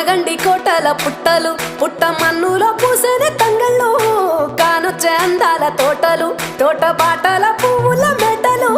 కొనగండి కోటల పుట్టలు పుట్ట మన్నులో పూసని తంగళ్ళు కానొచ్చే అందాల తోటలు తోట బాటల పువ్వుల మెటలు